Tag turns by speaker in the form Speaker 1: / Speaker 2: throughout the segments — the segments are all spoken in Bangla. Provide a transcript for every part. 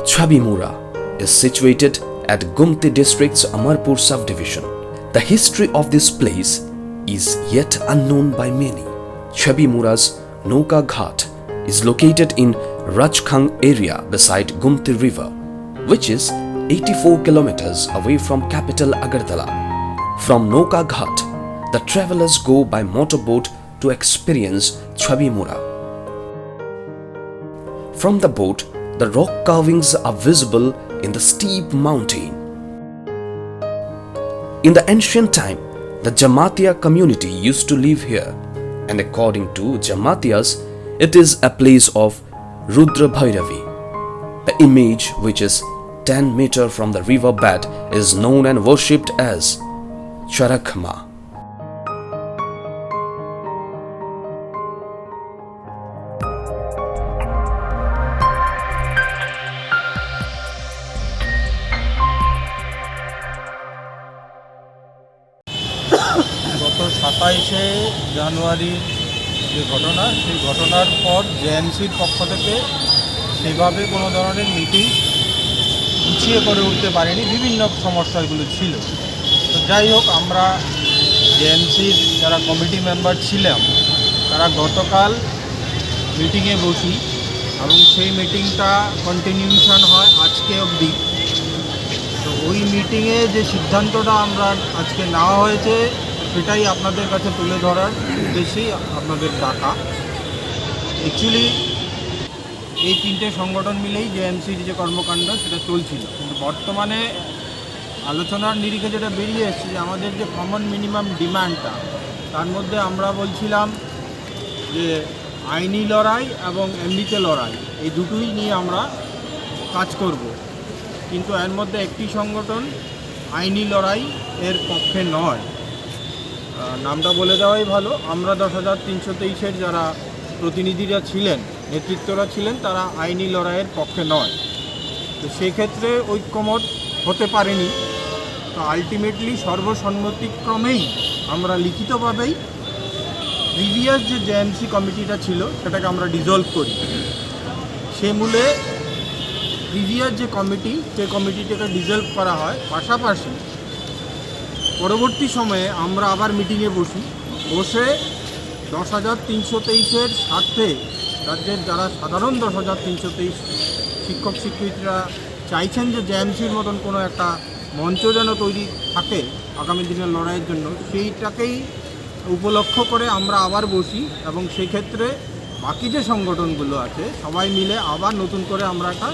Speaker 1: Chabimura is situated at Gumti district's Amarpur subdivision. The history of this place is yet unknown by many. Chabimura's Noka Ghat is located in Rajkhang area beside Gumti river, which is 84 kilometers away from capital Agartala. From Noka Ghat, the travelers go by motorboat to experience Chabimura. From the boat, the rock carvings are visible in the steep mountain. In the ancient time, the Jamatia community used to live here, and according to Jamatias, it is a place of Rudra Bhairavi. The image, which is 10 meters from the river bed, is known and worshipped as Charakma.
Speaker 2: গত 27শে জানুয়ারির যে ঘটনা, সেই ঘটনার পর জেএমসির পক্ষ থেকে সেভাবে কোনো ধরনের মিটিং গুছিয়ে করে উঠতে পারেনি, বিভিন্ন সমস্যাগুলো ছিল। তো যাই হোক, আমরা জেএমসির যারা কমিটি মেম্বার ছিলাম তারা গতকাল মিটিংয়ে বসি এবং সেই মিটিংটা কন্টিনিউশন হয় আজকে অবধি। তো ওই মিটিংয়ে যে সিদ্ধান্তটা আমরা আজকে নেওয়া হয়েছে সেটাই আপনাদের কাছে তুলে ধরার উদ্দেশ্যেই আপনাদের ডাকা। অ্যাকচুয়ালি এই 3টে সংগঠন মিলেই জেএমসির যে কর্মকাণ্ড সেটা চলছিল, কিন্তু বর্তমানে আলোচনার নিরিখে যেটা বেরিয়ে এসেছে যে আমাদের যে কমন মিনিমাম ডিমান্ডটা, তার মধ্যে আমরা বলছিলাম যে আইনি লড়াই এবং এমনিতে লড়াই, এই দুটোই নিয়ে আমরা কাজ করব। কিন্তু এর মধ্যে একটি সংগঠন আইনি লড়াই এর পক্ষে নয়, নামটা বলে দেওয়াই ভালো। আমরা 10,323-এর যারা প্রতিনিধিরা ছিলেন, নেতৃত্বরা ছিলেন, তারা আইনি লড়াইয়ের পক্ষে নয়। তো সেক্ষেত্রে ঐক্যমত হতে পারেনি। তো আলটিমেটলি সর্বসম্মতিক্রমেই আমরা লিখিতভাবেই প্রিভিয়াস যে জেএমসি কমিটিটা ছিল সেটাকে আমরা ডিসলভ করি। সে মূলে প্রিভিয়াস যে কমিটি, সেই কমিটিটাকে ডিসলভ করা হয়। পাশাপাশি পরবর্তী সময়ে আমরা আবার মিটিংয়ে বসে 10,323-এর স্বার্থে রাজ্যের যারা সাধারণ 10,323 শিক্ষক শিক্ষিকারা চাইছেন যে জেএমসির মতন কোনো একটা মঞ্চ যেন তৈরি থাকে আগামী দিনের লড়াইয়ের জন্য, সেইটাকেই উপলক্ষ করে আমরা আবার বসি এবং সেক্ষেত্রে বাকি যে সংগঠনগুলো আছে সবাই মিলে আবার নতুন করে আমরা একটা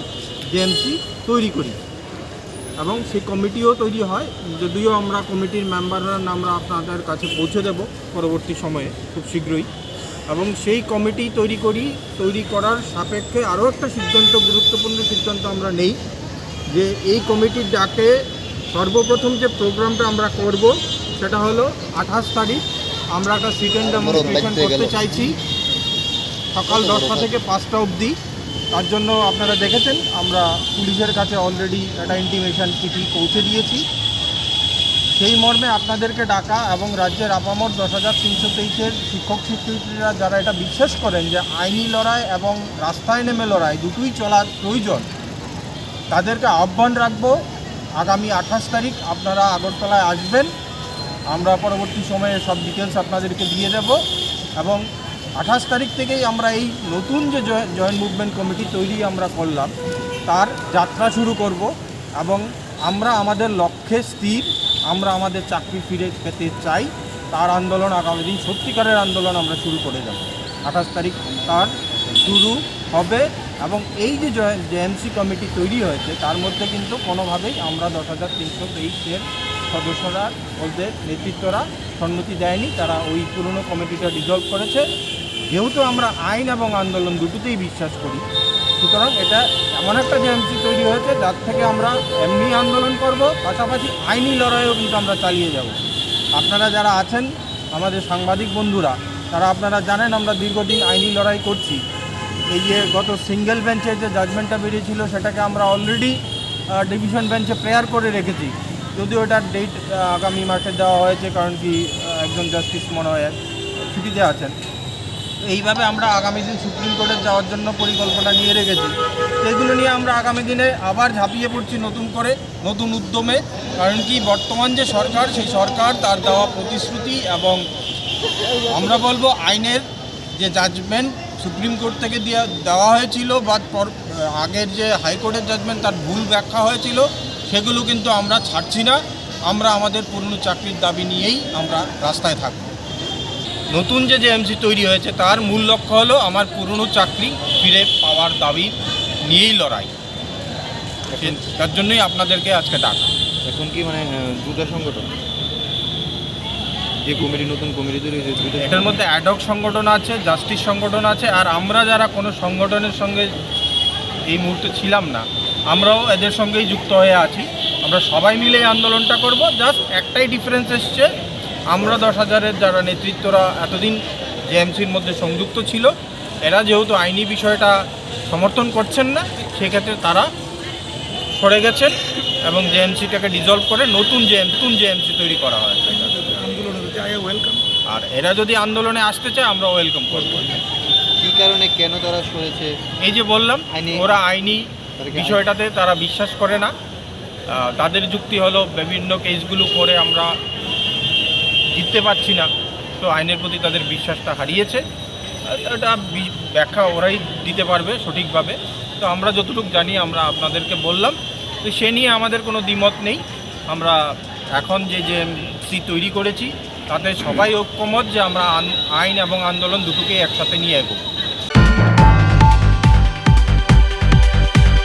Speaker 2: জেএমসি তৈরি করি এবং সেই কমিটিও তৈরি হয়। যদিও আমরা কমিটির মেম্বাররা আমরা আপনাদের কাছে পৌঁছে দেব পরবর্তী সময়ে খুব শীঘ্রই। এবং সেই কমিটি তৈরি করার সাপেক্ষে আরও একটা গুরুত্বপূর্ণ সিদ্ধান্ত আমরা নেই যে এই কমিটির ডাকে সর্বপ্রথম যে প্রোগ্রামটা আমরা করব সেটা হলো 28 তারিখ আমরা একটা সিট অ্যান্ড ডেমনস্ট্রেশন করতে চাইছি সকাল 10টা থেকে 5টা অবধি। তার জন্য আপনারা দেখেছেন আমরা পুলিশের কাছে অলরেডি একটা ইন্টিমেশন চিঠি পৌঁছে দিয়েছি। সেই মর্মে আপনাদেরকে ডাকা এবং রাজ্যের আপামর 10,323-এর শিক্ষক শিক্ষিকারা যারা এটা বিশ্বাস করেন যে আইনি লড়াই এবং রাস্তায় নেমে লড়াই দুটোই চলার প্রয়োজন, তাদেরকে আহ্বান রাখবো আগামী 28 তারিখ আপনারা আগরতলায় আসবেন। আমরা পরবর্তী সময়ে সব ডিটেলস আপনাদেরকে দিয়ে দেব এবং 28 তারিখ থেকেই আমরা এই নতুন যে জয়েন্ট মুভমেন্ট কমিটি তৈরি আমরা করলাম তার যাত্রা শুরু করব এবং আমরা আমাদের লক্ষ্যে স্থির, আমরা আমাদের চাকরি ফিরে পেতে চাই। তার আন্দোলন আগামী দিন সত্যিকারের আন্দোলন আমরা শুরু করে যাব। 28 তারিখ তার শুরু হবে এবং এই যে জেএমসি কমিটি তৈরি হয়েছে তার মধ্যে কিন্তু কোনোভাবেই আমরা 10,323-এর সদস্যরা ওদের নেতৃত্বরা সম্মতি দেয়নি, তারা ওই পুরনো কমিটিটা ডিসলভ করেছে। যেহেতু আমরা আইন এবং আন্দোলন দুটোতেই বিশ্বাস করি, সুতরাং এটা এমন একটা জেএমসি তৈরি হয়েছে যার থেকে আমরা এমনি আন্দোলন করব, পাশাপাশি আইনি লড়াইও কিন্তু আমরা চালিয়ে যাব। আপনারা যারা আছেন আমাদের সাংবাদিক বন্ধুরা, তারা আপনারা জানেন আমরা দীর্ঘদিন আইনি লড়াই করছি। এই যে গত সিঙ্গেল বেঞ্চে যে জাজমেন্টটা বেরিয়েছিল সেটাকে আমরা অলরেডি ডিভিশন বেঞ্চে প্রেয়ার করে রেখেছি, যদিও এটার ডেট আগামী মাসে দেওয়া হয়েছে, কারণ কি একজন জাস্টিস মনে হয় ছুটিতে আছেন। এইভাবে আমরা আগামী দিন সুপ্রিম কোর্টে যাওয়ার জন্য পরিকল্পনা নিয়ে রেখেছি। তো এগুলো নিয়ে আমরা আগামী দিনে আবার ঝাঁপিয়ে পড়ছি নতুন করে, নতুন উদ্যমে। কারণ কি, বর্তমান যে সরকার, সেই সরকার তার দেওয়া প্রতিশ্রুতি এবং আমরা বলবো আইনের যে জাজমেন্ট সুপ্রিম কোর্ট থেকে দেওয়া হয়েছিল বা আগের যে হাইকোর্টের জাজমেন্ট তার ভুল ব্যাখ্যা হয়েছিল, সেগুলো কিন্তু আমরা ছাড়ছি না। আমরা আমাদের পুরনো চাকরির দাবি নিয়েই আমরা রাস্তায় থাকব। নতুন যে জেএমসি তৈরি হয়েছে তার মূল লক্ষ্য হলো আমার পুরনো চাকরি ফিরে পাওয়ার দাবি নিয়েই লড়াই। তার জন্যই আপনাদেরকে আজকে ডাকা।
Speaker 3: এখন কি মানে দুটো সংগঠন, যে কমিটি, নতুন কমিটি তৈরি হয়েছে, দুটো
Speaker 2: এটার মধ্যে অ্যাডহক সংগঠন আছে, জাস্টিস সংগঠন আছে, আর আমরা যারা কোনো সংগঠনের সঙ্গে এই মুহূর্তে ছিলাম না, আমরাও এদের সঙ্গেই যুক্ত হয়ে আছি। আমরা সবাই মিলে এই আন্দোলনটা করব। জাস্ট একটাই ডিফারেন্স এসছে, আমরা 10,000-এর যারা নেতৃত্বরা এতদিন জেএমসির মধ্যে সংযুক্ত ছিল, এরা যেহেতু আইনি বিষয়টা সমর্থন করছেন না, সেক্ষেত্রে তারা সরে গেছেন এবং জেএমসিটাকে ডিজলভ করে নতুন জেএমসি তৈরি করা হয়। আর এরা যদি আন্দোলনে আসতে চায়, আমরা ওয়েলকাম করব।
Speaker 3: কী কারণে, কেন তারা সরেছে?
Speaker 2: এই যে বললাম, ওরা আইনি বিষয়টাতে তারা বিশ্বাস করে না। তাদের যুক্তি হলো বিভিন্ন কেসগুলো করে আমরা জিততে পারছি না, তো আইনের প্রতি তাদের বিশ্বাসটা হারিয়েছে। এটা ব্যাখ্যা ওরাই দিতে পারবে সঠিকভাবে। তো আমরা যতটুকু জানি আমরা আপনাদেরকে বললাম, তো সে নিয়ে আমাদের কোনো দ্বিমত নেই। আমরা এখন যে জেএমসি তৈরি করেছি তাতে সবাই ঐক্যমত যে আমরা আইন এবং আন্দোলন দুটোকেই একসাথে নিয়ে এগোবো।